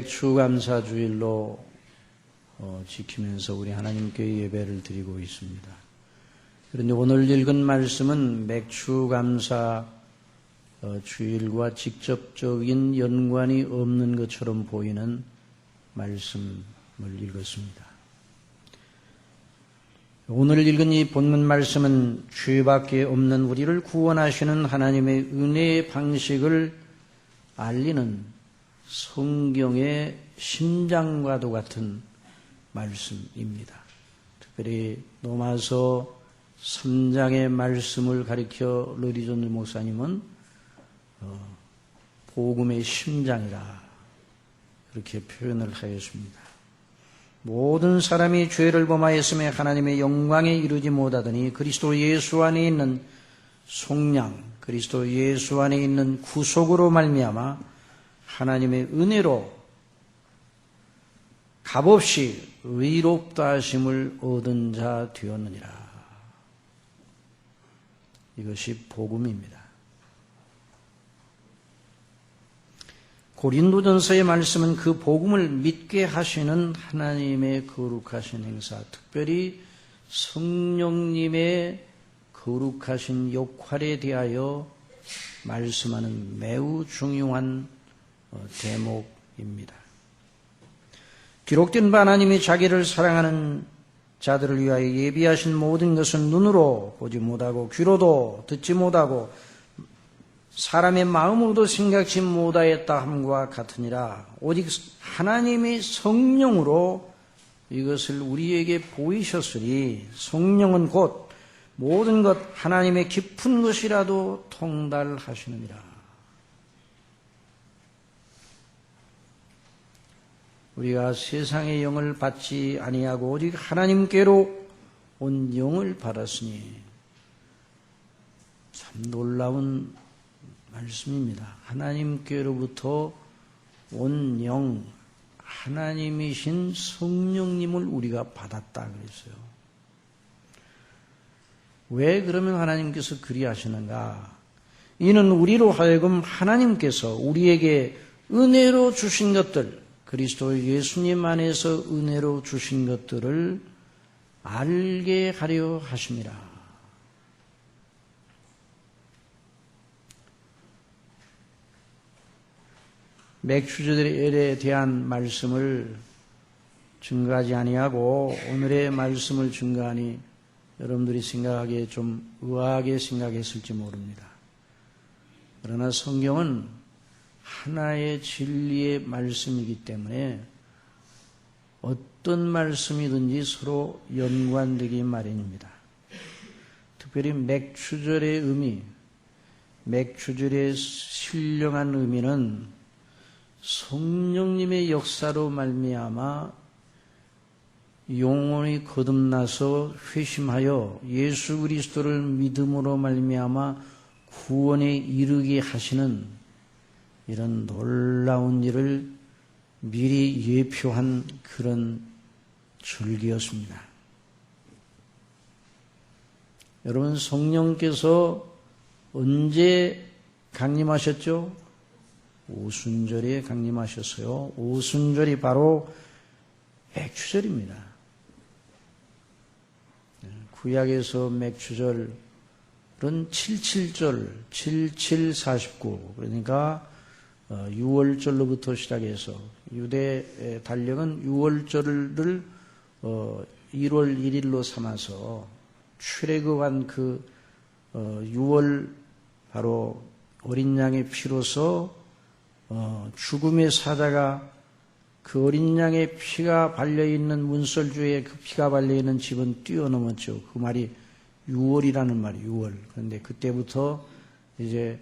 맥추감사주일로 지키면서 우리 하나님께 예배를 드리고 있습니다. 그런데 오늘 읽은 말씀은 맥추감사 주일과 직접적인 연관이 없는 것처럼 보이는 말씀을 읽었습니다. 오늘 읽은 이 본문 말씀은 죄밖에 없는 우리를 구원하시는 하나님의 은혜의 방식을 알리는 성경의 심장과도 같은 말씀입니다. 특별히 로마서 3장의 말씀을 가리켜 러리존 목사님은 복음의 심장이라 그렇게 표현을 하였습니다. 모든 사람이 죄를 범하였음에 하나님의 영광에 이르지 못하더니 그리스도 예수 안에 있는 속량, 그리스도 예수 안에 있는 구속으로 말미암아 하나님의 은혜로 값없이 의롭다 하심을 얻은 자 되었느니라. 이것이 복음입니다. 고린도전서의 말씀은 그 복음을 믿게 하시는 하나님의 거룩하신 행사, 특별히 성령님의 거룩하신 역할에 대하여 말씀하는 매우 중요한 대목입니다. 기록된 바 하나님이 자기를 사랑하는 자들을 위하여 예비하신 모든 것은 눈으로 보지 못하고 귀로도 듣지 못하고 사람의 마음으로도 생각지 못하였다 함과 같으니라. 오직 하나님이 성령으로 이것을 우리에게 보이셨으니 성령은 곧 모든 것 하나님의 깊은 것이라도 통달하시느니라. 우리가 세상의 영을 받지 아니하고 오직 하나님께로 온 영을 받았으니 참 놀라운 말씀입니다. 하나님께로부터 온 영, 하나님이신 성령님을 우리가 받았다 그랬어요. 왜 그러면 하나님께서 그리 하시는가? 이는 우리로 하여금 하나님께서 우리에게 은혜로 주신 것들, 그리스도 예수님 안에서 은혜로 주신 것들을 알게 하려 하심이라. 맥추절에 대한 말씀을 증거하지 아니하고 오늘의 말씀을 증거하니 여러분들이 생각하기에 좀 의아하게 생각했을지 모릅니다. 그러나 성경은 하나의 진리의 말씀이기 때문에 어떤 말씀이든지 서로 연관되기 마련입니다. 특별히 맥추절의 의미, 맥추절의 신령한 의미는 성령님의 역사로 말미암아 영혼이 거듭나서 회심하여 예수 그리스도를 믿음으로 말미암아 구원에 이르게 하시는 이런 놀라운 일을 미리 예표한 그런 절기였습니다. 여러분, 성령께서 언제 강림하셨죠? 오순절에 강림하셨어요. 오순절이 바로 맥추절입니다. 구약에서 맥추절은 77절, 7749, 그러니까 6월절로부터 시작해서 유대 달력은 6월절을 1월 1일로 삼아서 출애굽한 그 6월 바로 어린 양의 피로서 죽음의 사자가 그 어린 양의 피가 발려있는 문설주에 그 피가 발려있는 집은 뛰어넘었죠. 그 말이 6월이라는 말이에요. 6월. 그런데 그때부터 이제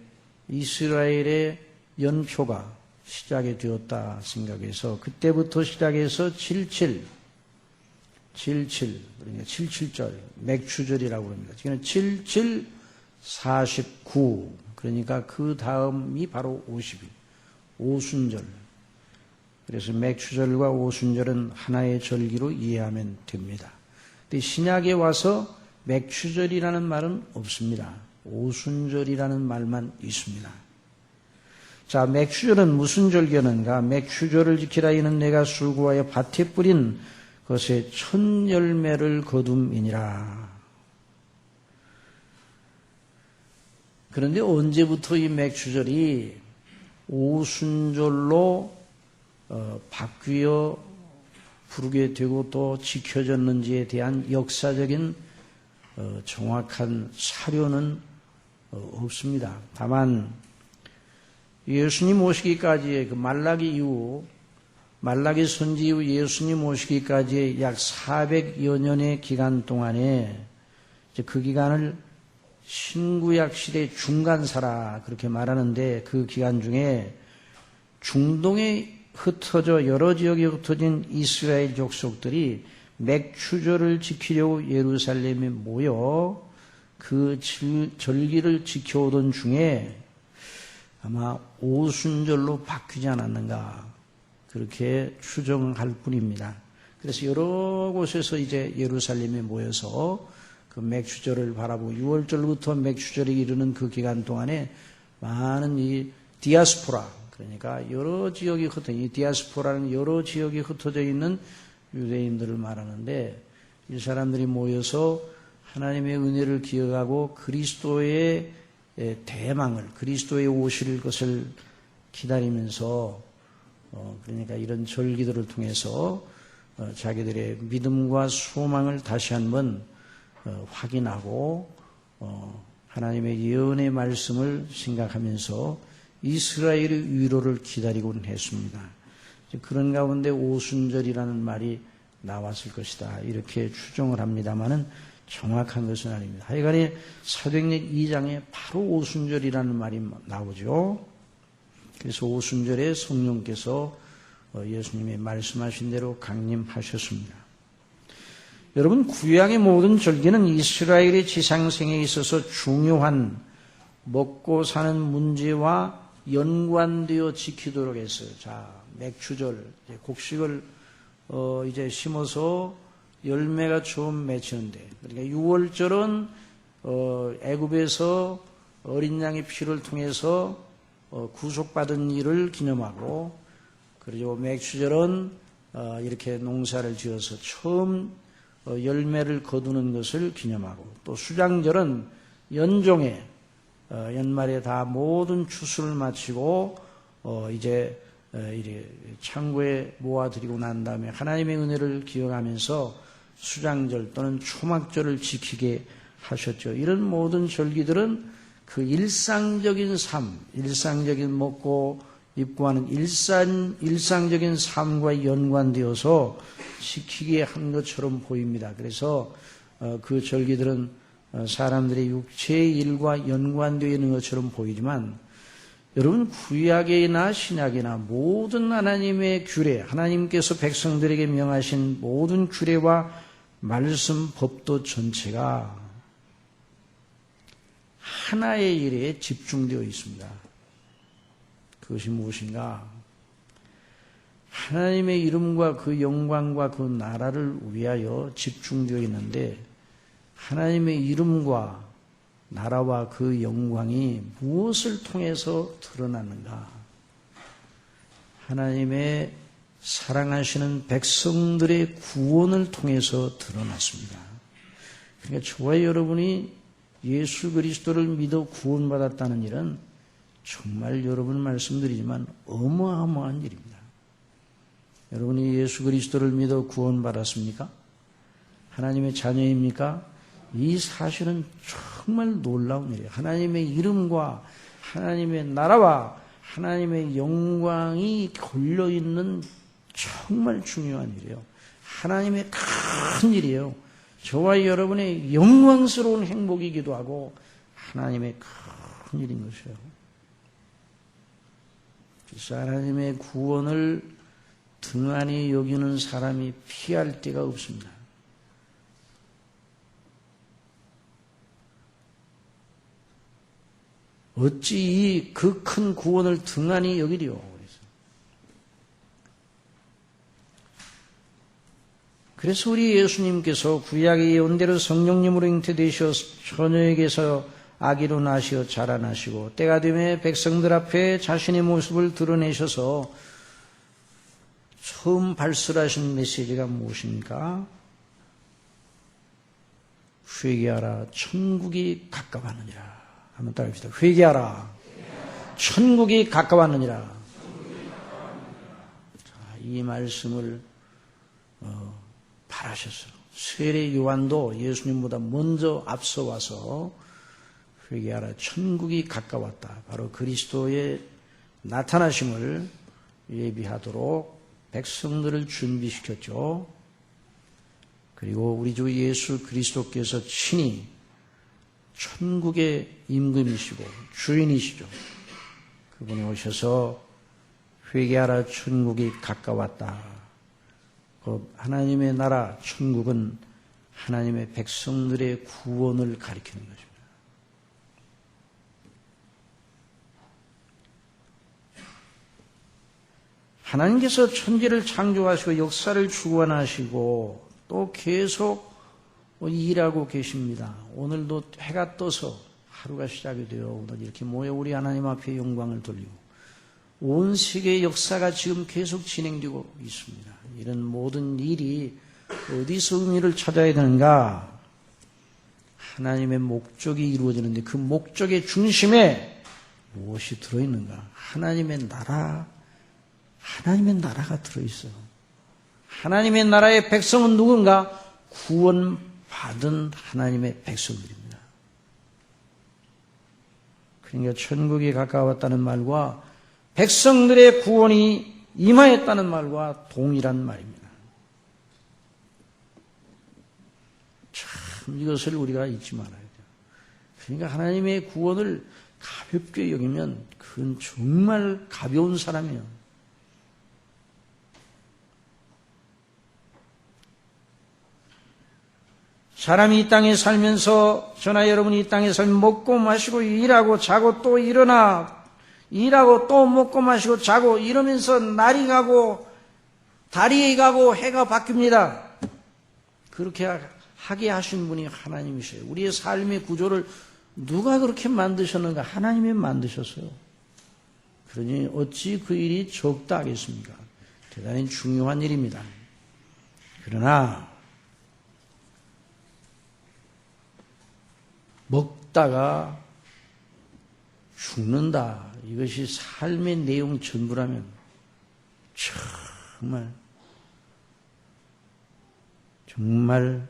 이스라엘의 연표가 시작이 되었다 생각해서 그때부터 시작해서 77, 그러니까 77절, 맥추절이라고 합니다. 지금 77, 49, 그러니까 그 다음이 바로 50일, 오순절. 그래서 맥추절과 오순절은 하나의 절기로 이해하면 됩니다. 근데 신약에 와서 맥추절이라는 말은 없습니다. 오순절이라는 말만 있습니다. 자, 맥추절은 무슨 절기였는가? 맥추절을 지키라 이는 내가 수고하여 밭에 뿌린 것의 첫 열매를 거둠이니라. 그런데 언제부터 이 맥추절이 오순절로 바뀌어 부르게 되고 또 지켜졌는지에 대한 역사적인 정확한 사료는 없습니다. 다만 예수님 오시기까지의 그 말라기 선지 이후 예수님 오시기까지의 약 400여 년의 기간 동안에 그 기간을 신구약 시대 중간사라 그렇게 말하는데 그 기간 중에 중동에 흩어져 여러 지역에 흩어진 이스라엘 족속들이 맥추절을 지키려고 예루살렘에 모여 그 절기를 지켜오던 중에 아마 오순절로 바뀌지 않았는가 그렇게 추정할 뿐입니다. 그래서 여러 곳에서 이제 예루살렘에 모여서 그 맥추절을 바라보고 6월절부터 맥추절에 이르는 그 기간 동안에 많은 이 디아스포라 그러니까 여러 지역이 흩어진 이 디아스포라는 여러 지역이 흩어져 있는 유대인들을 말하는데 이 사람들이 모여서 하나님의 은혜를 기억하고 그리스도의 대망을 그리스도의 오실 것을 기다리면서 그러니까 이런 절기들을 통해서 자기들의 믿음과 소망을 다시 한번 확인하고 하나님의 예언의 말씀을 생각하면서 이스라엘의 위로를 기다리곤 했습니다. 그런 가운데 오순절이라는 말이 나왔을 것이다 이렇게 추정을 합니다마는 정확한 것은 아닙니다. 하여간에 사도행전 2장에 바로 오순절이라는 말이 나오죠. 그래서 오순절에 성령께서 예수님이 말씀하신 대로 강림하셨습니다. 여러분 구약의 모든 절기는 이스라엘의 지상생에 있어서 중요한 먹고 사는 문제와 연관되어 지키도록 했어요. 자, 맥추절, 곡식을 이제 심어서 열매가 처음 맺히는데, 그러니까 6월절은 애굽에서 어린 양의 피를 통해서 구속받은 일을 기념하고, 그리고 맥추절은 이렇게 농사를 지어서 처음 열매를 거두는 것을 기념하고, 또 수장절은 연종에 연말에 다 모든 추수를 마치고 이제 창고에 모아드리고 난 다음에 하나님의 은혜를 기억하면서 수장절 또는 초막절을 지키게 하셨죠. 이런 모든 절기들은 그 일상적인 삶, 일상적인 먹고 입고 하는 일상적인 삶과 연관되어서 지키게 한 것처럼 보입니다. 그래서 그 절기들은 사람들의 육체의 일과 연관되어 있는 것처럼 보이지만 여러분 구약이나 신약이나 모든 하나님의 규례, 하나님께서 백성들에게 명하신 모든 규례와 말씀, 법도 전체가 하나의 일에 집중되어 있습니다. 그것이 무엇인가? 하나님의 이름과 그 영광과 그 나라를 위하여 집중되어 있는데 하나님의 이름과 나라와 그 영광이 무엇을 통해서 드러나는가? 하나님의 사랑하시는 백성들의 구원을 통해서 드러났습니다. 그러니까 저와 여러분이 예수 그리스도를 믿어 구원받았다는 일은 정말 여러분 말씀드리지만 어마어마한 일입니다. 여러분이 예수 그리스도를 믿어 구원받았습니까? 하나님의 자녀입니까? 이 사실은 정말 놀라운 일이에요. 하나님의 이름과 하나님의 나라와 하나님의 영광이 걸려있는 정말 중요한 일이에요. 하나님의 큰 일이에요. 저와 여러분의 영광스러운 행복이기도 하고 하나님의 큰 일인 것이에요. 그래서 하나님의 구원을 등한히 여기는 사람이 피할 데가 없습니다. 어찌 이 그 큰 구원을 등한히 여기리요? 그래서 우리 예수님께서 구약의 예언대로 성령님으로 잉태되셔 처녀에게서 아기로 나시어 자라나시고 때가 되면 백성들 앞에 자신의 모습을 드러내셔서 처음 발설하신 메시지가 무엇입니까? 회개하라, 천국이 가까웠느니라. 한번 따라합시다. 회개하라, 천국이 가까웠느니라. 자, 이 말씀을 바라셨어요. 세례 요한도 예수님보다 먼저 앞서 와서 회개하라, 천국이 가까웠다. 바로 그리스도의 나타나심을 예비하도록 백성들을 준비시켰죠. 그리고 우리 주 예수 그리스도께서 친히 천국의 임금이시고 주인이시죠. 그분이 오셔서 회개하라, 천국이 가까웠다. 그 하나님의 나라 천국은 하나님의 백성들의 구원을 가리키는 것입니다. 하나님께서 천지를 창조하시고 역사를 주관하시고 또 계속 일하고 계십니다. 오늘도 해가 떠서 하루가 시작이 되어 오늘 이렇게 모여 우리 하나님 앞에 영광을 돌리고 온 세계의 역사가 지금 계속 진행되고 있습니다. 이런 모든 일이 어디서 의미를 찾아야 되는가? 하나님의 목적이 이루어지는데 그 목적의 중심에 무엇이 들어있는가? 하나님의 나라가 들어있어요. 하나님의 나라의 백성은 누군가? 구원받은 하나님의 백성들입니다. 그러니까 천국이 가까웠다는 말과 백성들의 구원이 임하였다는 말과 동일한 말입니다. 참 이것을 우리가 잊지 말아야 돼요. 그러니까 하나님의 구원을 가볍게 여기면 그건 정말 가벼운 사람이에요. 사람이 이 땅에 살면서 저나 여러분이 이 땅에 살면 먹고 마시고 일하고 자고 또 일어나 일하고 또 먹고 마시고 자고 이러면서 날이 가고 달이 가고 해가 바뀝니다. 그렇게 하게 하신 분이 하나님이세요. 우리의 삶의 구조를 누가 그렇게 만드셨는가? 하나님이 만드셨어요. 그러니 어찌 그 일이 적다 하겠습니까? 대단히 중요한 일입니다. 그러나 먹다가 죽는다. 이것이 삶의 내용 전부라면 정말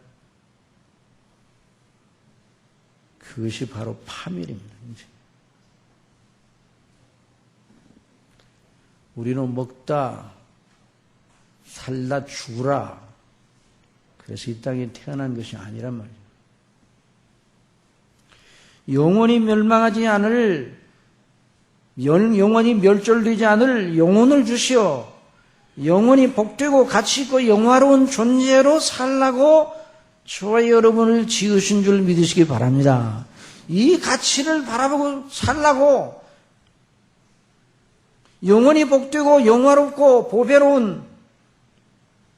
그것이 바로 파멸입니다. 우리는 먹다, 살다, 죽으라. 그래서 이 땅에 태어난 것이 아니란 말이에요. 영원히 멸망하지 않을, 영원히 멸절되지 않을 영혼을 주시어 영원히 복되고 가치있고 영화로운 존재로 살라고 저와 여러분을 지으신 줄 믿으시기 바랍니다. 이 가치를 바라보고 살라고 영원히 복되고 영화롭고 보배로운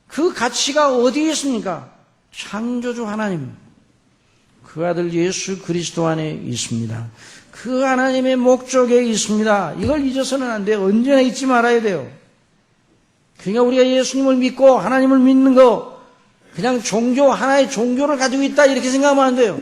그 가치가 어디에 있습니까? 창조주 하나님, 그 아들 예수 그리스도 안에 있습니다. 그 하나님의 목적에 있습니다. 이걸 잊어서는 안 돼요. 언제나 잊지 말아야 돼요. 그러니까 우리가 예수님을 믿고 하나님을 믿는 거 그냥 종교, 하나의 종교를 가지고 있다 이렇게 생각하면 안 돼요.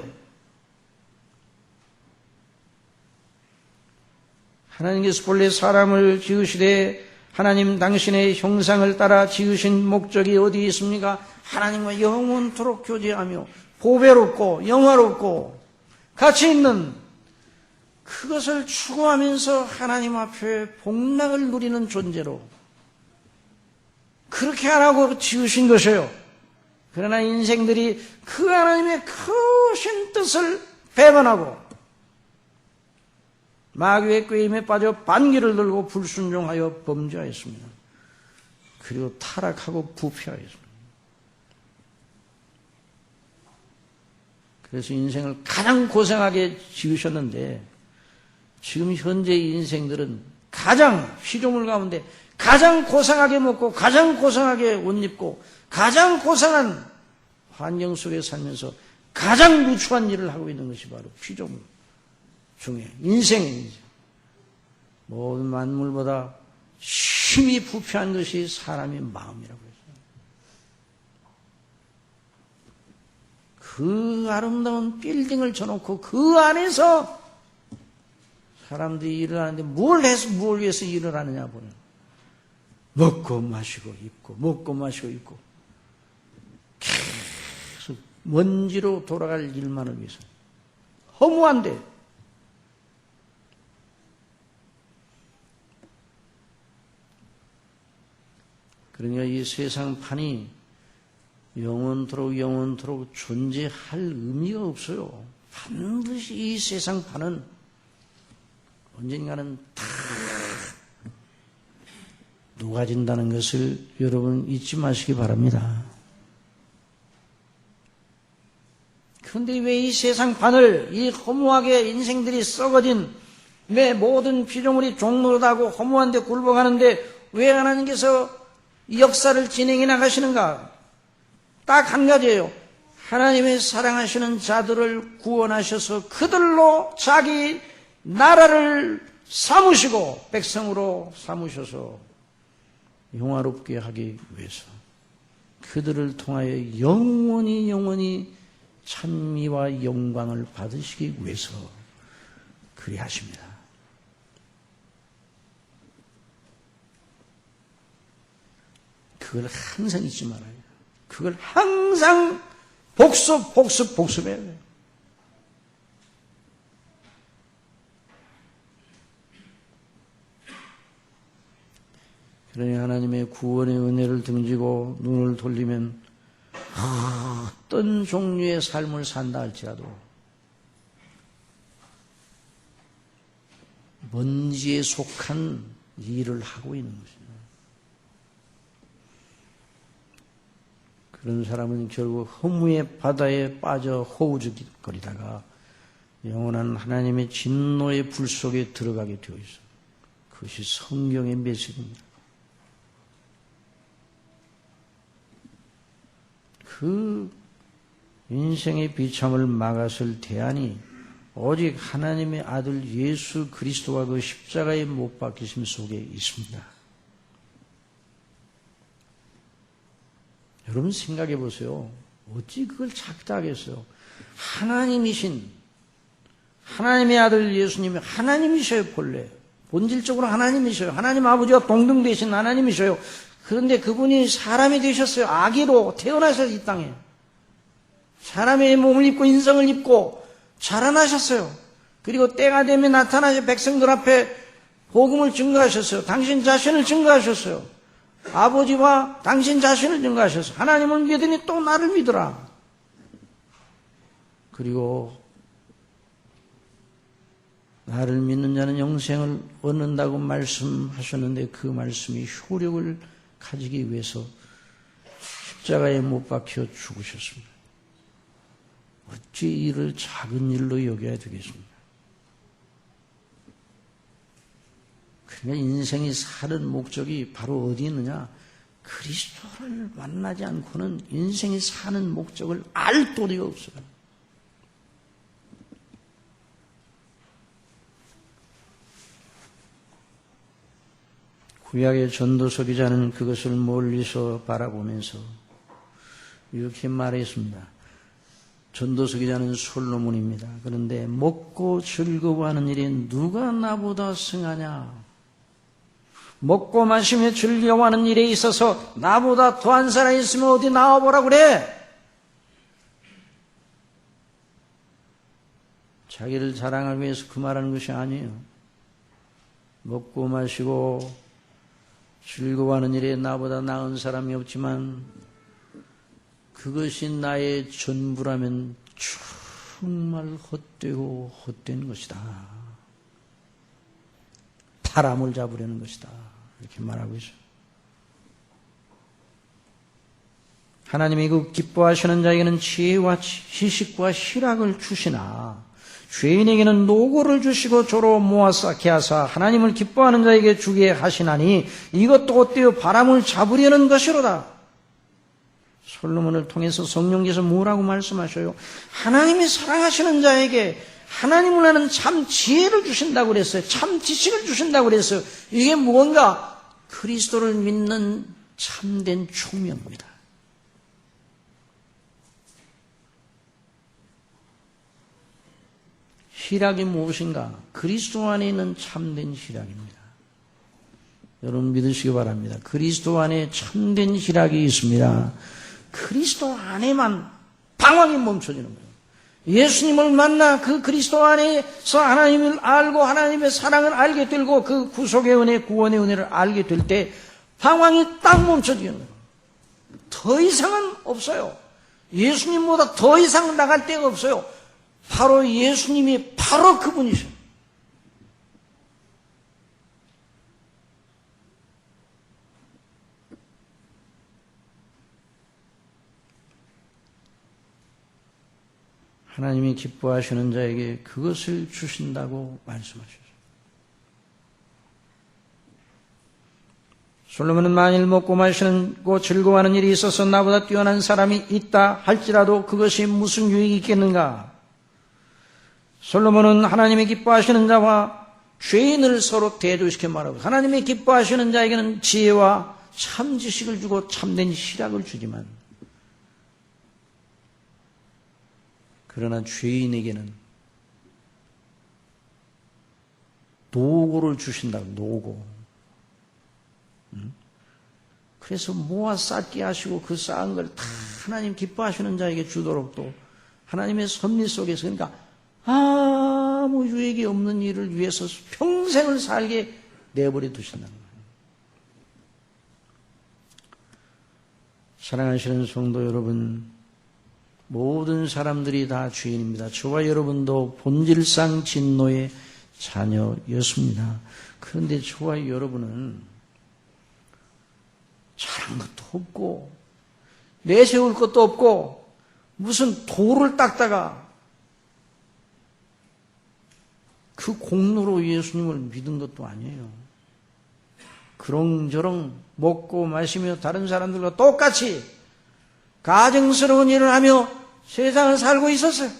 하나님께서 본래 사람을 지으시되 하나님 당신의 형상을 따라 지으신 목적이 어디에 있습니까? 하나님과 영원토록 교제하며 보배롭고 영화롭고 가치 있는 그것을 추구하면서 하나님 앞에 복락을 누리는 존재로 그렇게 하라고 지으신 것이에요. 그러나 인생들이 그 하나님의 크신 뜻을 배반하고 마귀의 꾀임에 빠져 반기를 들고 불순종하여 범죄하였습니다. 그리고 타락하고 부패하였습니다. 그래서 인생을 가장 고생하게 지으셨는데 지금 현재 인생들은 가장 피조물 가운데 가장 고생하게 먹고 가장 고생하게 옷 입고 가장 고생한 환경 속에 살면서 가장 누추한 일을 하고 있는 것이 바로 피조물, 중에 인생이죠. 모든 만물보다 힘이 부패한 것이 사람의 마음이라고 했어요. 그 아름다운 빌딩을 쳐놓고 그 안에서 사람들이 일을 하는데 뭘 위해서 일을 하느냐 보면 먹고 마시고 입고 먹고 마시고 입고 계속 먼지로 돌아갈 일만을 위해서 허무한데 그러니까 이 세상판이 영원토록 존재할 의미가 없어요. 반드시 이 세상판은 언젠가는 다 녹아진다는 것을 여러분 잊지 마시기 바랍니다. 그런데 왜 이 세상판을 이 허무하게 인생들이 썩어진 왜 모든 피조물이 종로하고 허무한데 굴복하는데 왜 하나님께서 이 역사를 진행해 나가시는가? 딱 한 가지예요. 하나님의 사랑하시는 자들을 구원하셔서 그들로 자기 나라를 삼으시고 백성으로 삼으셔서 영화롭게 하기 위해서 그들을 통하여 영원히 찬미와 영광을 받으시기 위해서 그리하십니다. 그걸 항상 잊지 말아요. 그걸 항상 복습해야 돼요. 그러니 하나님의 구원의 은혜를 등지고 눈을 돌리면 어떤 종류의 삶을 산다 할지라도 먼지에 속한 일을 하고 있는 것입니다. 그런 사람은 결국 허무의 바다에 빠져 허우적거리다가 영원한 하나님의 진노의 불 속에 들어가게 되어 있어요. 그것이 성경의 메시지입니다. 그 인생의 비참을 막았을 대안이 오직 하나님의 아들 예수 그리스도와 그 십자가에 못 박히심 속에 있습니다. 여러분 생각해 보세요. 어찌 그걸 찾다 하겠어요? 하나님이신 하나님의 아들 예수님이 하나님이셔요. 본래 본질적으로 하나님이셔요. 하나님 아버지와 동등 되신 하나님이셔요. 그런데 그분이 사람이 되셨어요. 아기로 태어나셔서 이 땅에 사람의 몸을 입고 인성을 입고 자라나셨어요. 그리고 때가 되면 나타나셔 백성들 앞에 복음을 증거하셨어요. 당신 자신을 증거하셨어요. 아버지와 당신 자신을 증거하셨어요. 하나님을 믿으니 또 나를 믿으라. 그리고 나를 믿는 자는 영생을 얻는다고 말씀하셨는데 그 말씀이 효력을 가지기 위해서 십자가에 못 박혀 죽으셨습니다. 어찌 이를 작은 일로 여겨야 되겠습니까? 그러니까 인생이 사는 목적이 바로 어디 있느냐? 그리스도를 만나지 않고는 인생이 사는 목적을 알 도리가 없어요. 구약의 전도서 기자는 그것을 멀리서 바라보면서 이렇게 말했습니다. 전도서 기자는 솔로몬입니다. 그런데 먹고 즐거워하는 일에 누가 나보다 승하냐? 먹고 마시며 즐거워하는 일에 있어서 나보다 더한 사람이 있으면 어디 나와보라 그래? 자기를 자랑하기 위해서 그 말하는 것이 아니에요. 먹고 마시고 즐거워하는 일에 나보다 나은 사람이 없지만 그것이 나의 전부라면 정말 헛되고 헛된 것이다. 바람을 잡으려는 것이다. 이렇게 말하고 있어요. 하나님이 그 기뻐하시는 자에게는 지혜와 지식과 희락을 주시나 죄인에게는 노고를 주시고 조로 모아 쌓게 하사 하나님을 기뻐하는 자에게 주게 하시나니 이것도 어때요? 바람을 잡으려는 것이로다. 솔로몬을 통해서 성령께서 뭐라고 말씀하셔요? 하나님이 사랑하시는 자에게 하나님을 아는 참 지혜를 주신다고 그랬어요. 참 지식을 주신다고 그랬어요. 이게 뭔가 그리스도를 믿는 참된 총명입니다. 희락이 무엇인가? 그리스도 안에 있는 참된 희락입니다. 여러분 믿으시기 바랍니다. 그리스도 안에 참된 희락이 있습니다. 그리스도 안에만 방황이 멈춰지는 거예요. 예수님을 만나 그 그리스도 안에서 하나님을 알고 하나님의 사랑을 알게 되고 그 구속의 은혜, 구원의 은혜를 알게 될 때 방황이 딱 멈춰지는 거예요. 더 이상은 없어요. 예수님보다 더 이상 나갈 데가 없어요. 바로 예수님이 바로 그분이셔요. 하나님이 기뻐하시는 자에게 그것을 주신다고 말씀하셨어요. 솔로몬은 만일 먹고 마시고 즐거워하는 일이 있어서 나보다 뛰어난 사람이 있다 할지라도 그것이 무슨 유익이 있겠는가? 솔로몬은 하나님이 기뻐하시는 자와 죄인을 서로 대조시켜 말하고 하나님이 기뻐하시는 자에게는 지혜와 참 지식을 주고 참된 희락을 주지만 그러나 죄인에게는 노고를 주신다고, 노고. 그래서 모아 쌓게 하시고 그 쌓은 걸 다 하나님 기뻐하시는 자에게 주도록 또 하나님의 섭리 속에서 그러니까 아무 유익이 없는 일을 위해서 평생을 살게 내버려 두신다는 거예요. 사랑하시는 성도 여러분, 모든 사람들이 다 죄인입니다. 저와 여러분도 본질상 진노의 자녀였습니다. 그런데 저와 여러분은 잘한 것도 없고 내세울 것도 없고 무슨 돌을 닦다가 그 공로로 예수님을 믿은 것도 아니에요. 그렁저렁 먹고 마시며 다른 사람들과 똑같이 가증스러운 일을 하며 세상을 살고 있었어요.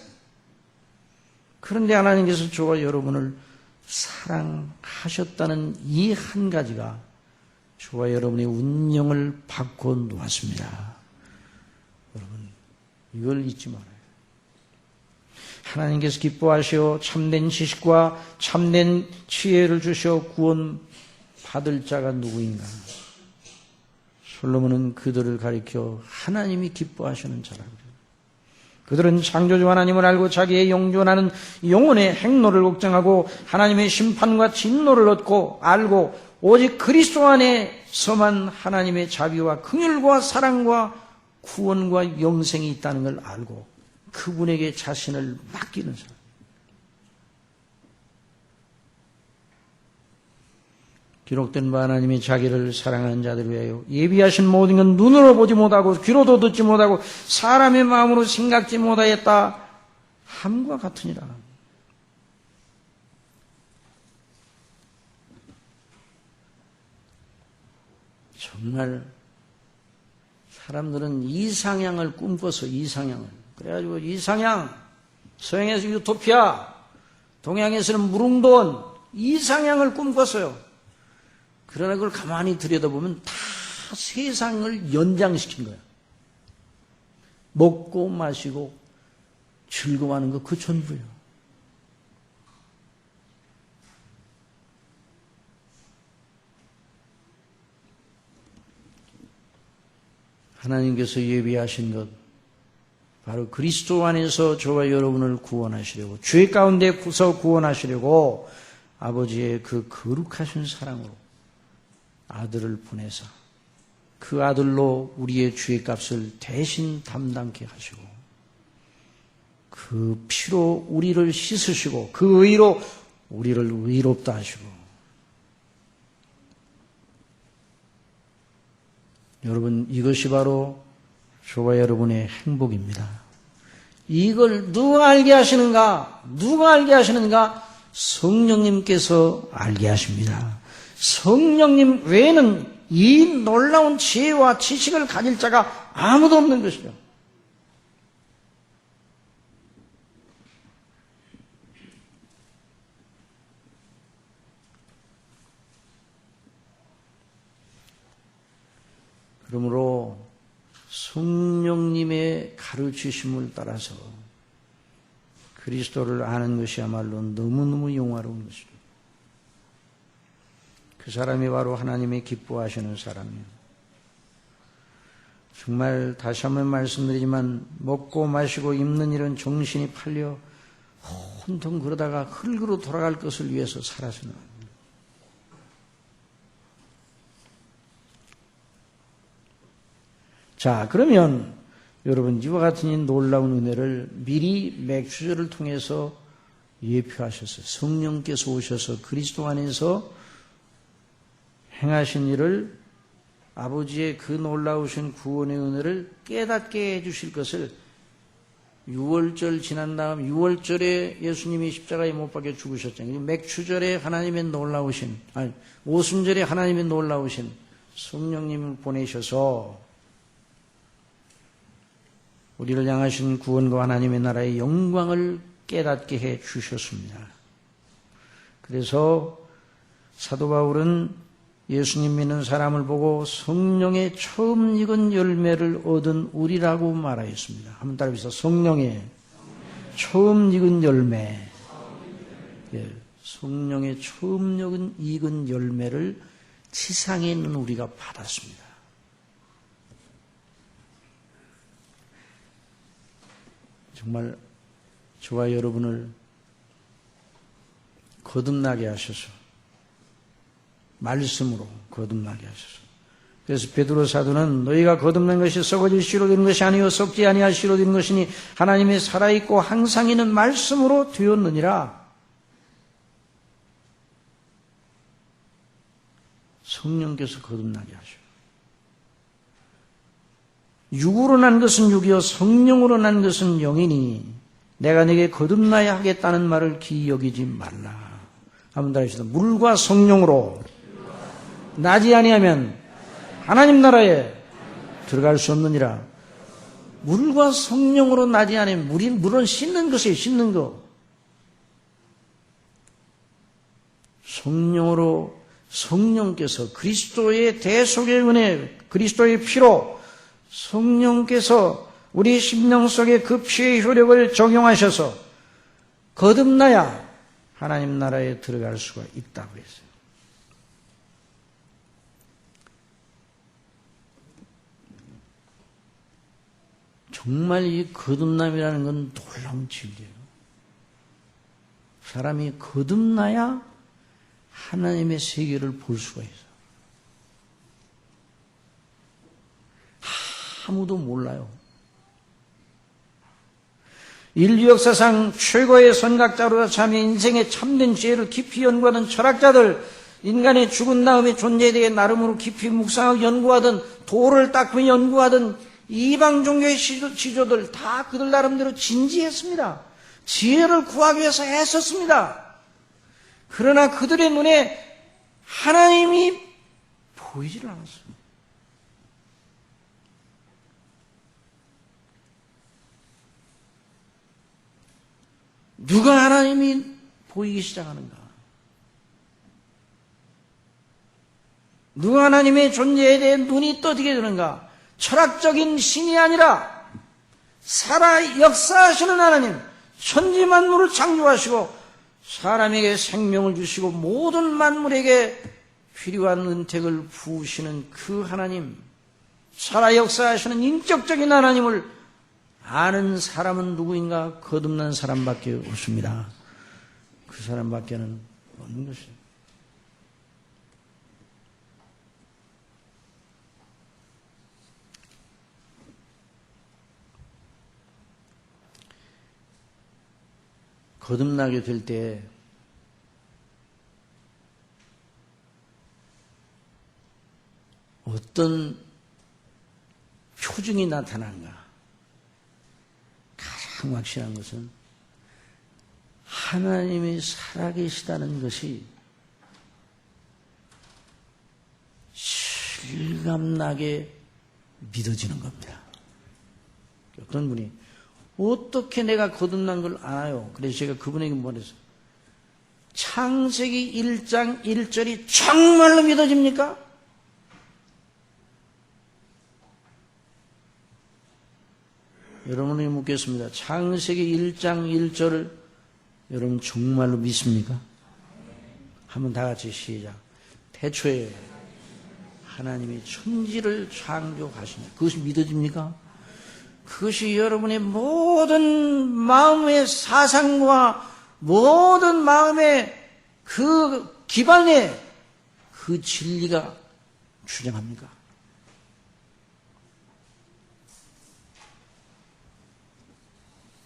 그런데 하나님께서 저와 여러분을 사랑하셨다는 이 한 가지가 저와 여러분의 운명을 바꿔 놓았습니다. 여러분, 이걸 잊지 말아요. 하나님께서 기뻐하시어 참된 지식과 참된 지혜를 주시어 구원 받을 자가 누구인가? 솔로몬은 그들을 가리켜 하나님이 기뻐하시는 자라고 그래요. 그들은 창조주 하나님을 알고 자기의 영존하는 영혼의 행로를 걱정하고 하나님의 심판과 진노를 얻고 알고 오직 그리스도 안에서만 하나님의 자비와 긍휼과 사랑과 구원과 영생이 있다는 걸 알고 그분에게 자신을 맡기는 사람. 기록된 바 하나님이 자기를 사랑하는 자들을 위하여 예비하신 모든 건 눈으로 보지 못하고 귀로도 듣지 못하고 사람의 마음으로 생각지 못하였다 함과 같으니라. 정말 사람들은 이상향을 꿈꿔서 이상향을 그래가지고 이상향 서양에서 유토피아 동양에서는 무릉도원 이상향을 꿈꿨어요. 그러나 그걸 가만히 들여다보면 다 세상을 연장시킨 거예요. 먹고 마시고 즐거워하는 거 그 전부예요. 하나님께서 예비하신 것 바로 그리스도 안에서 저와 여러분을 구원하시려고 죄 가운데서 구원하시려고 아버지의 그 거룩하신 사랑으로 아들을 보내사 그 아들로 우리의 죄값을 대신 담당케 하시고 그 피로 우리를 씻으시고 그 의로 우리를 의롭다 하시고 여러분 이것이 바로 저와 여러분의 행복입니다. 이걸 누가 알게 하시는가? 누가 알게 하시는가? 성령님께서 알게 하십니다. 성령님 외에는 이 놀라운 지혜와 지식을 가질 자가 아무도 없는 것이죠. 그러므로 성령님의 가르치심을 따라서 그리스도를 아는 것이야말로 너무너무 영화로운 것입니다. 그 사람이 바로 하나님의 기뻐하시는 사람이에요. 정말 다시 한번 말씀드리지만 먹고 마시고 입는 일은 정신이 팔려 혼통 그러다가 흙으로 돌아갈 것을 위해서 살아서는 합니다. 자, 그러면 여러분 이와 같은 이 놀라운 은혜를 미리 맥주절을 통해서 예표하셨어요. 성령께서 오셔서 그리스도 안에서 행하신 일을 아버지의 그 놀라우신 구원의 은혜를 깨닫게 해주실 것을 6월절 지난 다음 6월절에 예수님이 십자가에 못 박혀 죽으셨잖아요. 맥추절에 하나님의 놀라우신, 오순절에 하나님의 놀라우신 성령님을 보내셔서 우리를 향하신 구원과 하나님의 나라의 영광을 깨닫게 해 주셨습니다. 그래서 사도 바울은 예수님 믿는 사람을 보고 성령의 처음 익은 열매를 얻은 우리라고 말하였습니다. 한번 따라해보세요. 성령의 처음 익은 열매. 예, 성령의 처음 익은 열매를 지상에 있는 우리가 받았습니다. 정말 저와 여러분을 거듭나게 하셔서 말씀으로 거듭나게 하셔서 그래서 베드로 사도는 너희가 거듭난 것이 썩어질 씨로 된 것이 아니요 썩지 아니할 씨로 된 것이니 하나님의 살아있고 항상 있는 말씀으로 되었느니라. 성령께서 거듭나게 하셔. 육으로 난 것은 육이요 성령으로 난 것은 영이니 내가 네게 거듭나야 하겠다는 말을 기이 여기지 말라. 한번 더 하시다. 물과 성령으로 나지 아니하면 하나님 나라에 들어갈 수 없느니라. 물과 성령으로 나지 아니하면 물은 씻는 것이에요. 씻는 거. 성령으로 성령께서 그리스도의 대속의 은혜 그리스도의 피로 성령께서 우리 심령 속에 그 피의 효력을 적용하셔서 거듭나야 하나님 나라에 들어갈 수가 있다고 했어요. 정말 이 거듭남이라는 건 놀라운 진리예요. 사람이 거듭나야 하나님의 세계를 볼 수가 있어요. 아무도 몰라요. 인류 역사상 최고의 선각자로서 참 인생의 참된 지혜를 깊이 연구하던 철학자들, 인간의 죽은 다음의 존재에 대해 나름으로 깊이 묵상하고 연구하던 도를 닦고 연구하던 이방 종교의 지조들 다 그들 나름대로 진지했습니다. 지혜를 구하기 위해서 애썼습니다. 그러나 그들의 눈에 하나님이 보이질 않았어요. 누가 하나님이 보이기 시작하는가? 누가 하나님의 존재에 대해 눈이 떠지게 되는가? 철학적인 신이 아니라 살아 역사하시는 하나님, 천지 만물을 창조하시고 사람에게 생명을 주시고 모든 만물에게 필요한 은택을 부으시는 그 하나님, 살아 역사하시는 인격적인 하나님을 아는 사람은 누구인가? 거듭난 사람밖에 없습니다. 그 사람밖에는 없는 것이에요. 거듭나게 될 때 어떤 표징이 나타나는가? 가장 확실한 것은 하나님이 살아계시다는 것이 실감나게 믿어지는 겁니다. 어떤 분이 어떻게 내가 거듭난 걸 알아요? 그래서 제가 그분에게 말했어요. 창세기 1장 1절이 정말로 믿어집니까? 여러분에게 묻겠습니다. 창세기 1장 1절을 여러분 정말로 믿습니까? 한번 다 같이 시작. 태초에 하나님이 천지를 창조하시니 그것이 믿어집니까? 그것이 여러분의 모든 마음의 사상과 모든 마음의 그 기반에 그 진리가 주장합니까?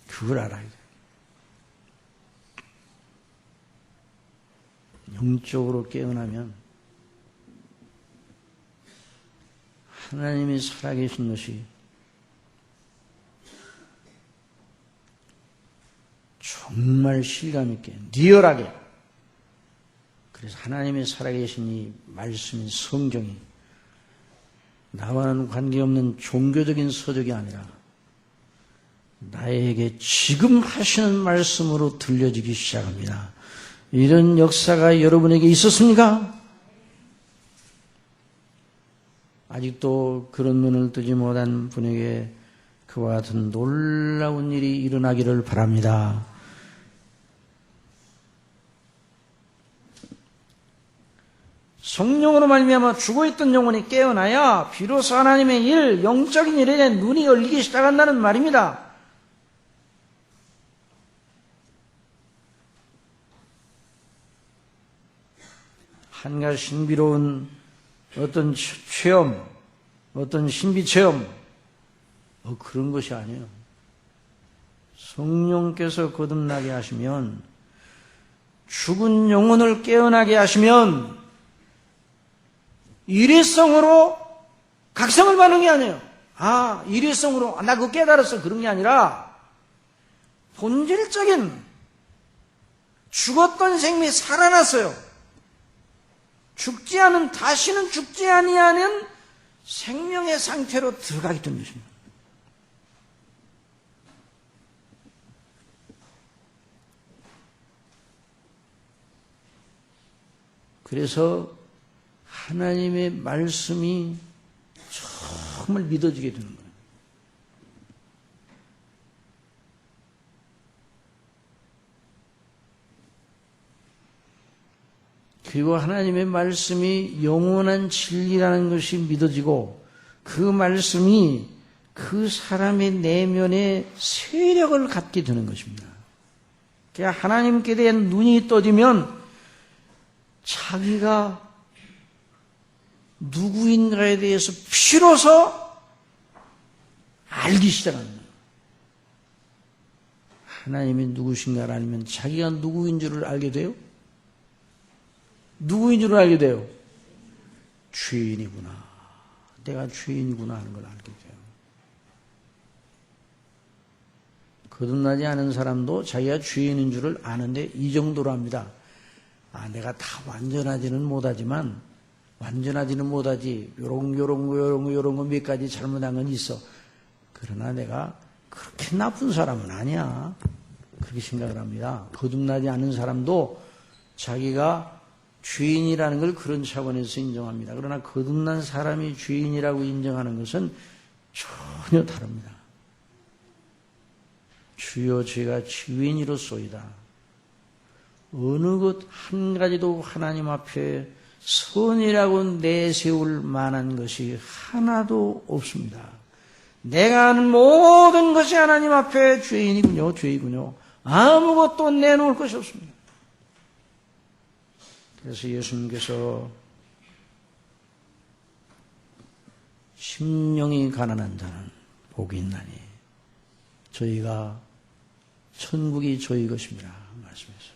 그걸 알아야 돼요. 영적으로 깨어나면 하나님이 살아계신 것이 정말 실감있게 리얼하게, 그래서 하나님의 살아계신 이 말씀인 성경이 나와는 관계없는 종교적인 서적이 아니라 나에게 지금 하시는 말씀으로 들려지기 시작합니다. 이런 역사가 여러분에게 있었습니까? 아직도 그런 눈을 뜨지 못한 분에게 그와 같은 놀라운 일이 일어나기를 바랍니다. 성령으로 말미암아 죽어있던 영혼이 깨어나야 비로소 하나님의 일, 영적인 일에 대한 눈이 열리기 시작한다는 말입니다. 한가 신비로운 어떤 체험, 어떤 신비 체험, 그런 것이 아니에요. 성령께서 거듭나게 하시면, 죽은 영혼을 깨어나게 하시면 일회성으로 각성을 받는 게 아니에요. 일회성으로 나 그거 깨달았어, 그런 게 아니라 본질적인 죽었던 생명이 살아났어요. 죽지 않은, 다시는 죽지 아니하는 생명의 상태로 들어가기 때문에 것입니다. 그래서 하나님의 말씀이 정말 믿어지게 되는 거예요. 그리고 하나님의 말씀이 영원한 진리라는 것이 믿어지고 그 말씀이 그 사람의 내면에 세력을 갖게 되는 것입니다. 그러니까 하나님께 대한 눈이 떠지면 자기가 누구인가에 대해서 비로소 알기 시작합니다. 하나님이 누구신가를 알면 자기가 누구인 줄을 알게 돼요? 누구인 줄을 알게 돼요? 죄인이구나. 내가 죄인이구나 하는 걸 알게 돼요. 거듭나지 않은 사람도 자기가 죄인인 줄을 아는데 이 정도로 합니다. 내가 다 완전하지는 못하지. 요런 거 몇 가지 잘못한 건 있어. 그러나 내가 그렇게 나쁜 사람은 아니야. 그렇게 생각을 합니다. 거듭나지 않은 사람도 자기가 죄인이라는 걸 그런 차원에서 인정합니다. 그러나 거듭난 사람이 죄인이라고 인정하는 것은 전혀 다릅니다. 주여 제가 죄인이로소이다. 어느 것 한 가지도 하나님 앞에 선이라고 내세울 만한 것이 하나도 없습니다. 내가 하는 모든 것이 하나님 앞에 죄이군요. 아무것도 내놓을 것이 없습니다. 그래서 예수님께서 심령이 가난한 자는 복이 있나니 저희가 천국이 저희 것입니다. 말씀했어요.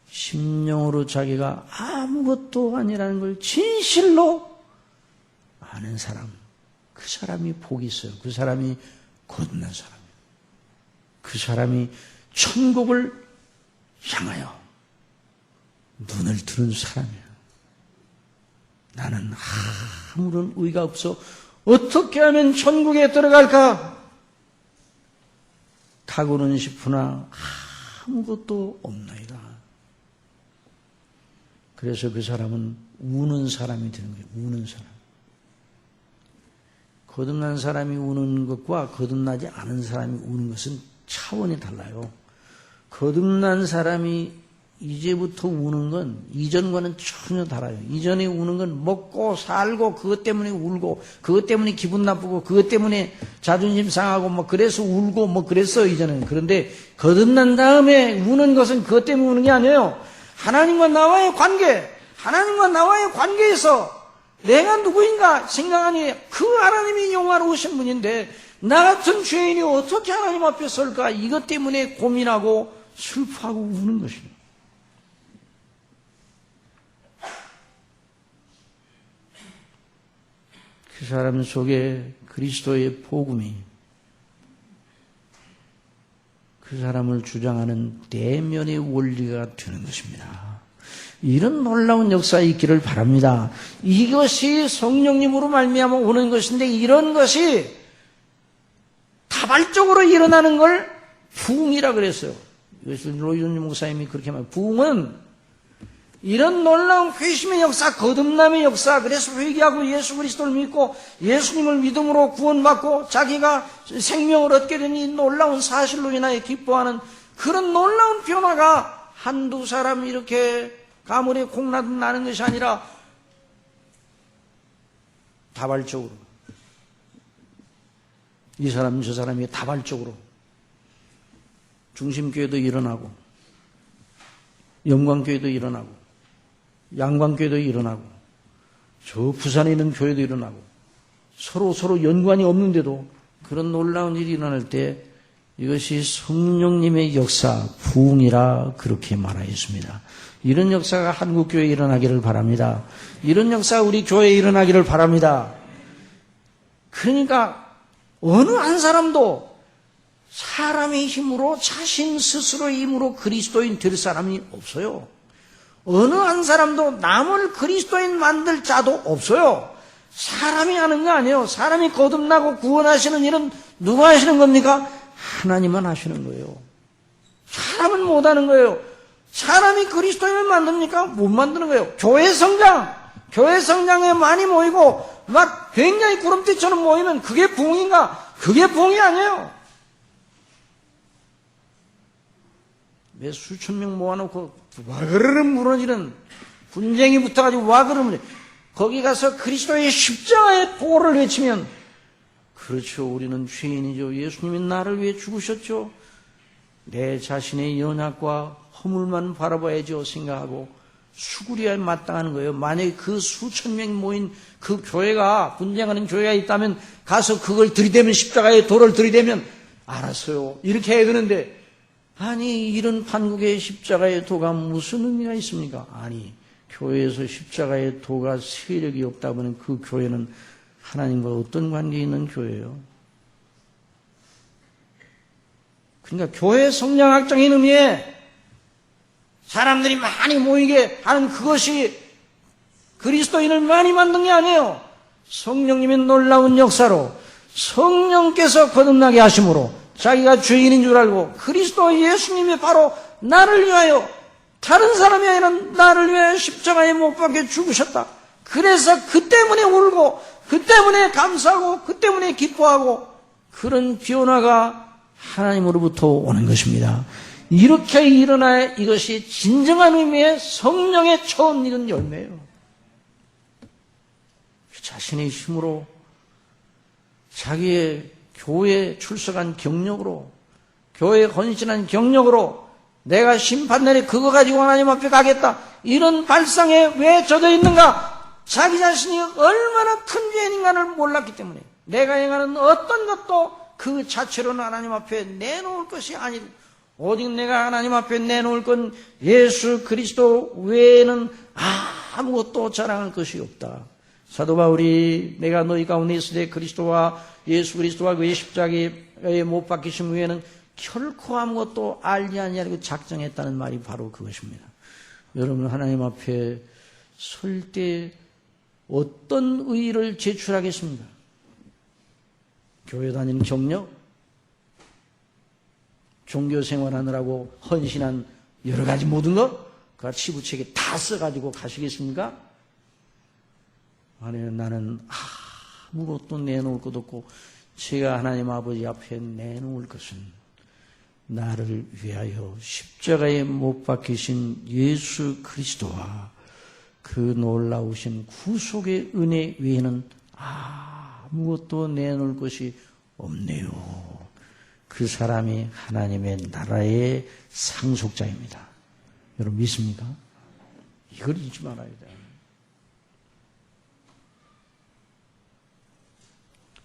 심령으로 자기가 아무것도 아니라는 걸 진실로 아는 사람, 그 사람이 복이 있어요. 그 사람이 거듭난 사람이에요. 그 사람이 천국을 향하여 눈을 뜨는 사람이에요. 나는 아무런 의가 없어. 어떻게 하면 천국에 들어갈까? 가고는 싶으나 아무것도 없나이다. 그래서 그 사람은 우는 사람이 되는 거예요. 우는 사람. 거듭난 사람이 우는 것과 거듭나지 않은 사람이 우는 것은 차원이 달라요. 거듭난 사람이 이제부터 우는 건 이전과는 전혀 달라요. 이전에 우는 건 먹고 살고 그것 때문에 울고 그것 때문에 기분 나쁘고 그것 때문에 자존심 상하고 뭐 그래서 울고 뭐 그랬어요 이전에는. 그런데 거듭난 다음에 우는 것은 그것 때문에 우는 게 아니에요. 하나님과 나와의 관계, 하나님과 나와의 관계에서 내가 누구인가 생각하니 그 하나님이 영화로우신 분인데 나 같은 죄인이 어떻게 하나님 앞에 설까, 이것 때문에 고민하고 슬퍼하고 우는 것입니다. 그 사람 속에 그리스도의 복음이 그 사람을 주장하는 내면의 원리가 되는 것입니다. 이런 놀라운 역사가 있기를 바랍니다. 이것이 성령님으로 말미암아 오는 것인데 이런 것이 다발적으로 일어나는 걸 부흥이라 그랬어요. 이것을 로이존 목사님이 그렇게 말해요. 부흥은 이런 놀라운 회심의 역사, 거듭남의 역사, 그래서 회개하고 예수 그리스도를 믿고 예수님을 믿음으로 구원받고 자기가 생명을 얻게 된 이 놀라운 사실로 인하여 기뻐하는 그런 놀라운 변화가 한두 사람 이렇게 가물에 콩나듯 나는 것이 아니라 다발적으로, 이 사람 저 사람이 다발적으로 중심교회도 일어나고 영광교회도 일어나고 양광교회도 일어나고 저 부산에 있는 교회도 일어나고 서로 연관이 없는데도 그런 놀라운 일이 일어날 때 이것이 성령님의 역사, 부흥이라 그렇게 말하였습니다. 이런 역사가 한국교회에 일어나기를 바랍니다. 이런 역사가 우리 교회에 일어나기를 바랍니다. 그러니까 어느 한 사람도 사람의 힘으로 자신 스스로의 힘으로 그리스도인 될 사람이 없어요. 어느 한 사람도 남을 그리스도인 만들 자도 없어요. 사람이 하는 거 아니에요. 사람이 거듭나고 구원하시는 일은 누가 하시는 겁니까? 하나님만 하시는 거예요. 사람은 못 하는 거예요. 사람이 그리스도인을 만듭니까? 못 만드는 거예요. 교회 성장에 많이 모이고 막 굉장히 구름대처럼 모이면 그게 부흥인가? 그게 부흥이 아니에요. 몇 수천 명 모아놓고 와그르르 무너지는 분쟁이 붙어가지고 와그르르 무너져. 거기 가서 그리스도의 십자가의 보호를 외치면, 그렇죠, 우리는 죄인이죠. 예수님이 나를 위해 죽으셨죠. 내 자신의 연약과 허물만 바라봐야죠 생각하고 수구리에 마땅하는 거예요. 만약에 그 수천 명이 모인 그 교회가, 분쟁하는 교회가 있다면 가서 그걸 들이대면, 십자가의 돌을 들이대면 알았어요, 이렇게 해야 되는데, 아니 이런 판국의 십자가의 도가 무슨 의미가 있습니까? 아니, 교회에서 십자가의 도가 세력이 없다 보면 그 교회는 하나님과 어떤 관계에 있는 교회예요? 그러니까 교회 성장학적인 의미에 사람들이 많이 모이게 하는 그것이 그리스도인을 많이 만든 게 아니에요. 성령님의 놀라운 역사로 성령께서 거듭나게 하심으로 자기가 죄인인 줄 알고 그리스도 예수님이 바로 나를 위하여, 다른 사람이 아니라 나를 위하여 십자가에 못 박혀 죽으셨다. 그래서 그 때문에 울고 그 때문에 감사하고 그 때문에 기뻐하고, 그런 변화가 하나님으로부터 오는 것입니다. 이렇게 일어나야 이것이 진정한 의미의 성령의 처음 익은 열매예요. 자신의 힘으로, 자기의 교회에 출석한 경력으로, 교회에 헌신한 경력으로 내가 심판날에 그거 가지고 하나님 앞에 가겠다, 이런 발상에 왜 젖어 있는가? 자기 자신이 얼마나 큰 죄인인가를 몰랐기 때문에 내가 행하는 어떤 것도 그 자체로는 하나님 앞에 내놓을 것이 아니고, 오직 내가 하나님 앞에 내놓을 건 예수 그리스도 외에는 아무것도 자랑할 것이 없다. 사도 바울이 내가 너희 가운데 있을 때 그리스도와 예수 그리스도와 그의 십자가에 못 박히심 외에는 결코 아무것도 알지 아니하려고 작정했다는 말이 바로 그것입니다. 여러분, 하나님 앞에 설 때 어떤 의의를 제출하겠습니까? 교회 다니는 경력? 종교 생활하느라고 헌신한 여러 가지 모든 것? 그걸 치부책에 다 써가지고 가시겠습니까? 아니, 나는 아무것도 내놓을 것 없고 제가 하나님 아버지 앞에 내놓을 것은 나를 위하여 십자가에 못 박히신 예수 그리스도와 그 놀라우신 구속의 은혜 외에는 아무것도 내놓을 것이 없네요. 그 사람이 하나님의 나라의 상속자입니다. 여러분 믿습니까? 이걸 잊지 말아야 돼요.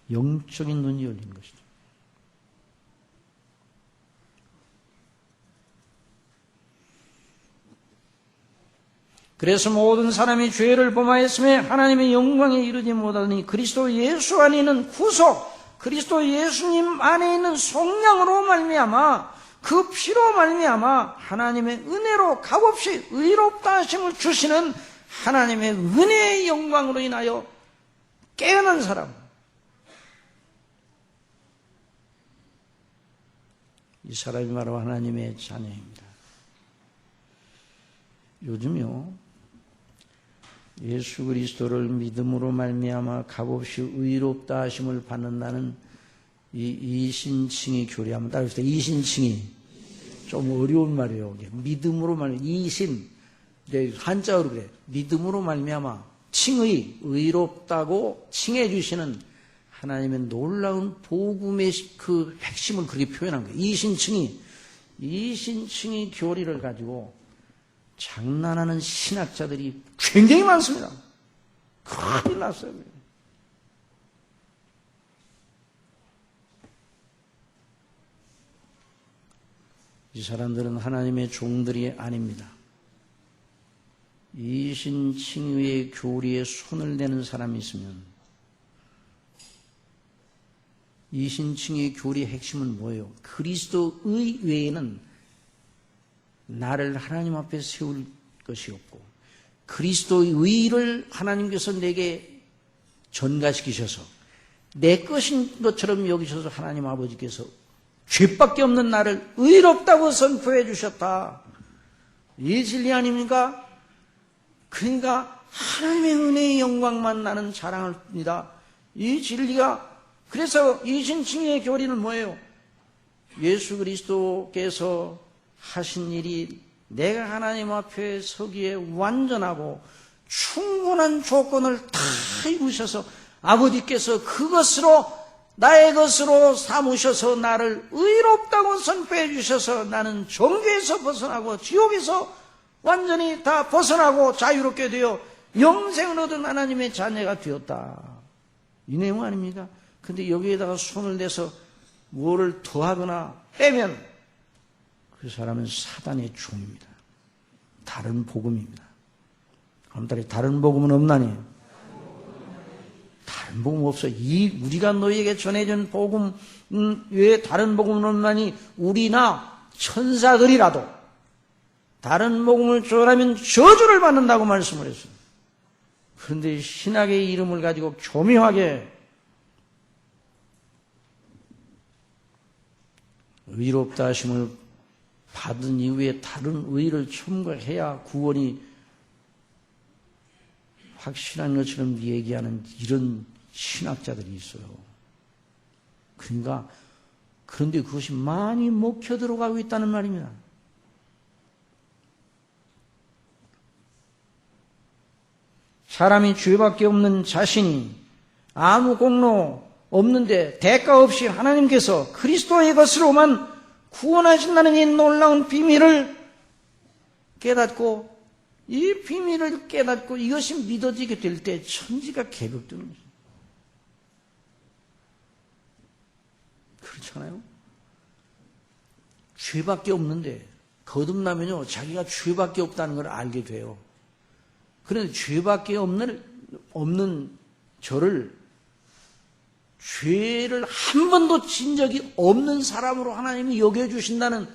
영적인 눈이 열린 것이죠. 그래서 모든 사람이 죄를 범하였음에 하나님의 영광에 이르지 못하더니 그리스도 예수 안에 있는 구속, 그리스도 예수님 안에 있는 속량으로 말미암아 그 피로 말미암아 하나님의 은혜로 값없이 의롭다 하심을 주시는 하나님의 은혜의 영광으로 인하여 깨어난 사람, 이 사람이 바로 하나님의 자녀입니다. 요즘요 예수 그리스도를 믿음으로 말미암아 값없이 의롭다 하심을 받는다는 이 이신칭의 교리 한번 따라해보세요. 이신칭의 좀 어려운 말이에요. 믿음으로 말미암아 이신 한자어로 그래. 믿음으로 말미암아 칭의 의롭다고 칭해 주시는 하나님의 놀라운 복음의 그 핵심을 그렇게 표현한 거예요. 이신칭의 교리를 가지고 장난하는 신학자들이 굉장히 많습니다. 큰일 났어요. 이 사람들은 하나님의 종들이 아닙니다. 이신칭의의 교리에 손을 대는 사람이 있으면 이신칭의 교리의 핵심은 뭐예요? 그리스도의 외에는 나를 하나님 앞에 세울 것이 없고 그리스도의 의를 하나님께서 내게 전가시키셔서 내 것인 것처럼 여기셔서 하나님 아버지께서 죄밖에 없는 나를 의롭다고 선포해 주셨다. 이 진리 아닙니까? 그러니까 하나님의 은혜의 영광만 나는 자랑할 뿐이다. 이 진리가 그래서 이신칭의 교리는 뭐예요? 예수 그리스도께서 하신 일이 내가 하나님 앞에 서기에 완전하고 충분한 조건을 다 이루셔서 아버지께서 그것으로 나의 것으로 삼으셔서 나를 의롭다고 선포해 주셔서 나는 정죄에서 벗어나고 지옥에서 완전히 다 벗어나고 자유롭게 되어 영생을 얻은 하나님의 자녀가 되었다. 이 내용 아닙니까? 근데 여기에다가 손을 대서 뭐를 더하거나 빼면 그 사람은 사단의 종입니다. 다른 복음입니다. 아무튼 다른 복음은 없나니? 다른 복음 없어. 우리가 너희에게 전해준 복음 외에 다른 복음은 없나니 우리나 천사들이라도 다른 복음을 전하면 저주를 받는다고 말씀을 했어요. 그런데 신학의 이름을 가지고 교묘하게 의롭다 하심을 받은 이후에 다른 의를 첨가해야 구원이 확실한 것처럼 얘기하는 이런 신학자들이 있어요. 그러니까 그런데 그것이 많이 먹혀 들어가고 있다는 말입니다. 사람이 죄밖에 없는 자신이 아무 공로 없는데 대가 없이 하나님께서 그리스도의 것으로만 구원하신다는 이 놀라운 비밀을 깨닫고 이 비밀을 깨닫고 이것이 믿어지게 될 때 천지가 개벽되는 거죠. 그렇잖아요. 죄밖에 없는데 거듭나면요 자기가 죄밖에 없다는 걸 알게 돼요. 그런데 죄밖에 없는 저를 죄를 한 번도 진 적이 없는 사람으로 하나님이 여겨주신다는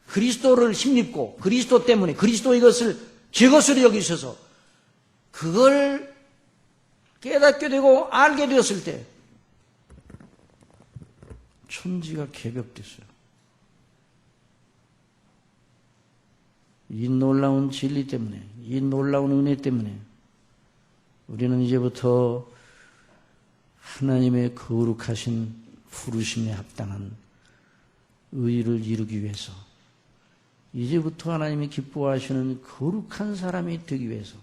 그리스도를 힘입고 그리스도 때문에 그리스도 이것을 제 것으로 여기셔서 그걸 깨닫게 되고 알게 되었을 때 천지가 개벽됐어요. 이 놀라운 진리 때문에 이 놀라운 은혜 때문에 우리는 이제부터 하나님의 거룩하신 부르심에 합당한 의를 이루기 위해서, 이제부터 하나님이 기뻐하시는 거룩한 사람이 되기 위해서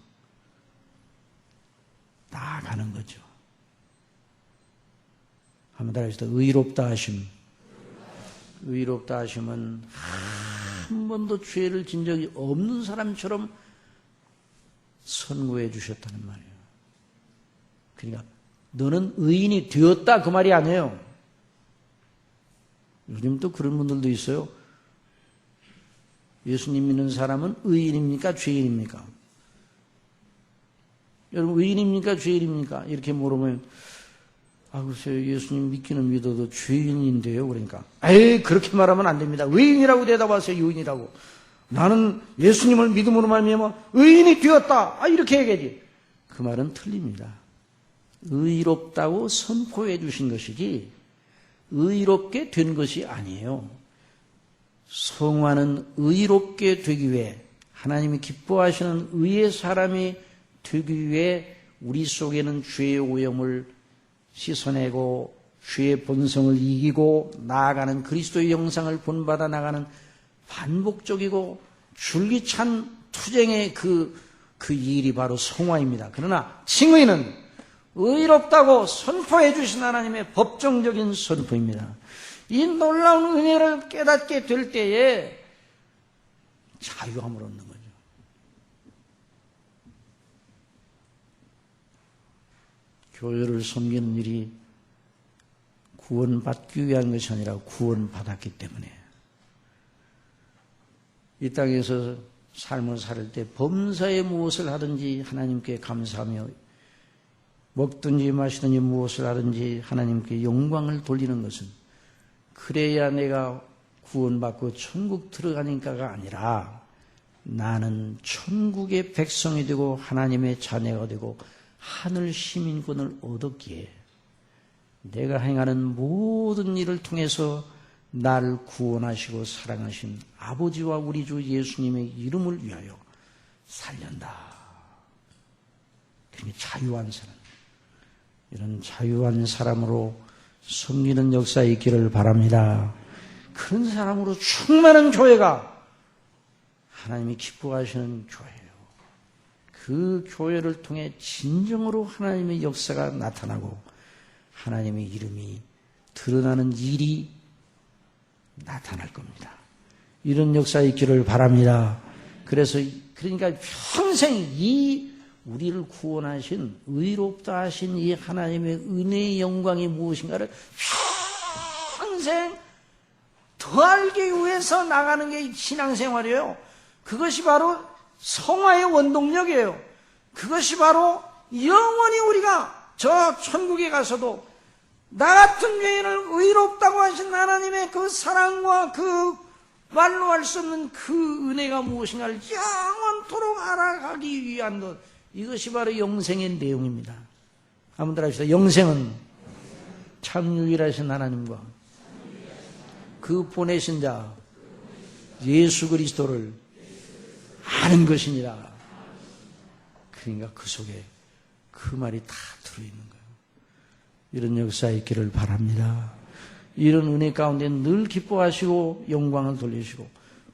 나아가는 거죠. 한번 따라합시다. 의롭다 하심. 의롭다 하심은 한 번도 죄를 진 적이 없는 사람처럼 선고해 주셨다는 말이에요. 그러니까 너는 의인이 되었다 그 말이 아니에요. 요즘 또 그런 분들도 있어요. 예수님 믿는 사람은 의인입니까? 죄인입니까? 여러분 의인입니까? 죄인입니까? 이렇게 물으면 글쎄요, 예수님 믿기는 믿어도 죄인인데요. 그러니까 에이 그렇게 말하면 안 됩니다. 의인이라고 대답하세요. 의인이라고. 나는 예수님을 믿음으로 말미암아 의인이 되었다. 이렇게 얘기하지. 그 말은 틀립니다. 의롭다고 선포해 주신 것이지 의롭게 된 것이 아니에요. 성화는 의롭게 되기 위해, 하나님이 기뻐하시는 의의 사람이 되기 위해 우리 속에는 죄의 오염을 씻어내고 죄의 본성을 이기고 나아가는 그리스도의 영상을 본받아 나가는 반복적이고 줄기찬 투쟁의 그 일이 바로 성화입니다. 그러나 칭의는 의롭다고 선포해 주신 하나님의 법정적인 선포입니다. 이 놀라운 은혜를 깨닫게 될 때에 자유함을 얻는 거죠. 교회를 섬기는 일이 구원받기 위한 것이 아니라 구원받았기 때문에 이 땅에서 삶을 살 때 범사에 무엇을 하든지 하나님께 감사하며 먹든지 마시든지 무엇을 하든지 하나님께 영광을 돌리는 것은 그래야 내가 구원받고 천국 들어가니까가 아니라 나는 천국의 백성이 되고 하나님의 자녀가 되고 하늘 시민권을 얻었기에 내가 행하는 모든 일을 통해서 나를 구원하시고 사랑하신 아버지와 우리 주 예수님의 이름을 위하여 살련다. 그게 자유한 사람. 이런 자유한 사람으로 섬기는 역사에 있기를 바랍니다. 그런 사람으로 충만한 교회가 하나님이 기뻐하시는 교회예요. 그 교회를 통해 진정으로 하나님의 역사가 나타나고 하나님의 이름이 드러나는 일이 나타날 겁니다. 이런 역사에 있기를 바랍니다. 그러니까 평생 이 우리를 구원하신 의롭다 하신 이 하나님의 은혜의 영광이 무엇인가를 평생 더 알기 위해서 나가는 게 신앙생활이에요. 그것이 바로 성화의 원동력이에요. 그것이 바로 영원히 우리가 저 천국에 가서도 나 같은 죄인을 의롭다고 하신 하나님의 그 사랑과 그 말로 할 수 없는 그 은혜가 무엇인가를 영원토록 알아가기 위한 것, 이것이 바로 영생의 내용입니다. 한번 따라합시다. 영생은 참 유일하신 하나님과 그 보내신 자 예수 그리스도를 아는 것이니라. 그러니까 그 속에 그 말이 다 들어있는 거예요. 이런 역사에 있기를 바랍니다. 이런 은혜 가운데 늘 기뻐하시고 영광을 돌리시고,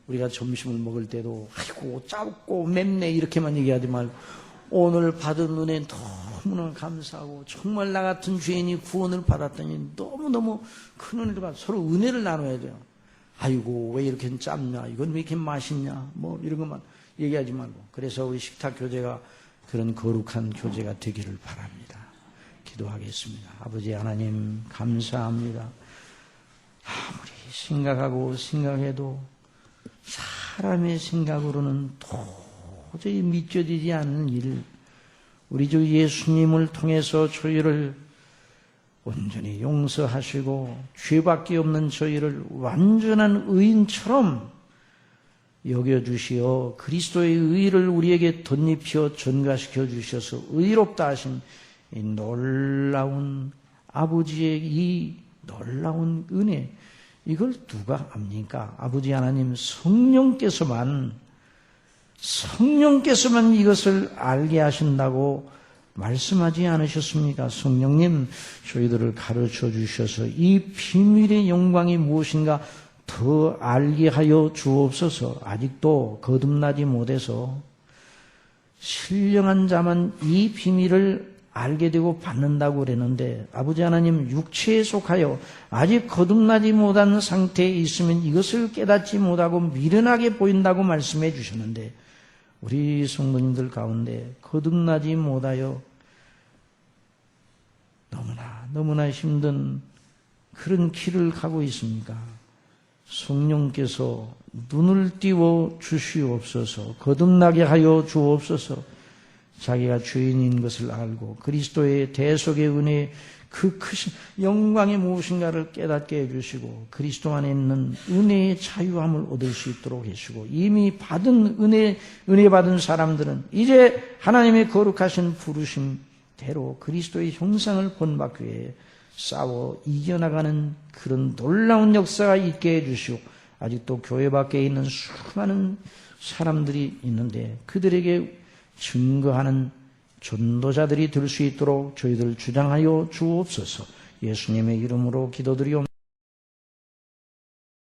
우리가 점심을 먹을 때도 아이고 짧고 맵네 이렇게만 얘기하지 말고 오늘 받은 은혜 너무나 감사하고 정말 나 같은 죄인이 구원을 받았더니 너무너무 큰 은혜를 받아 서로 은혜를 나눠야 돼요. 아이고 왜 이렇게 짭냐, 이건 왜 이렇게 맛있냐, 뭐 이런 것만 얘기하지 말고. 그래서 우리 식탁 교제가 그런 거룩한 교제가 되기를 바랍니다. 기도하겠습니다. 아버지 하나님 감사합니다. 아무리 생각하고 생각해도 사람의 생각으로는 도저히 믿겨지지 않는 일, 우리 주 예수님을 통해서 저희를 온전히 용서하시고 죄밖에 없는 저희를 완전한 의인처럼 여겨주시어 그리스도의 의를 우리에게 덧입혀 전가시켜 주셔서 의롭다 하신 이 놀라운 아버지의 이 놀라운 은혜, 이걸 누가 압니까? 아버지 하나님 성령께서만 이것을 알게 하신다고 말씀하지 않으셨습니까? 성령님, 저희들을 가르쳐 주셔서 이 비밀의 영광이 무엇인가 더 알게 하여 주옵소서. 아직도 거듭나지 못해서 신령한 자만 이 비밀을 알게 되고 받는다고 그랬는데, 아버지 하나님, 육체에 속하여 아직 거듭나지 못한 상태에 있으면 이것을 깨닫지 못하고 미련하게 보인다고 말씀해 주셨는데, 우리 성도님들 가운데 거듭나지 못하여 너무나 힘든 그런 길을 가고 있습니까? 성령께서 눈을 띄워 주시옵소서. 거듭나게 하여 주옵소서. 자기가 죄인인 것을 알고 그리스도의 대속의 은혜, 그 크신 영광이 무엇인가를 깨닫게 해주시고 그리스도 안에 있는 은혜의 자유함을 얻을 수 있도록 해주시고, 이미 받은 은혜 받은 사람들은 이제 하나님의 거룩하신 부르심대로 그리스도의 형상을 본받기 위해 싸워 이겨나가는 그런 놀라운 역사가 있게 해주시고, 아직도 교회 밖에 있는 수많은 사람들이 있는데 그들에게 증거하는 전도자들이 될 수 있도록 저희들 주장하여 주옵소서. 예수님의 이름으로 기도드리옵나이다.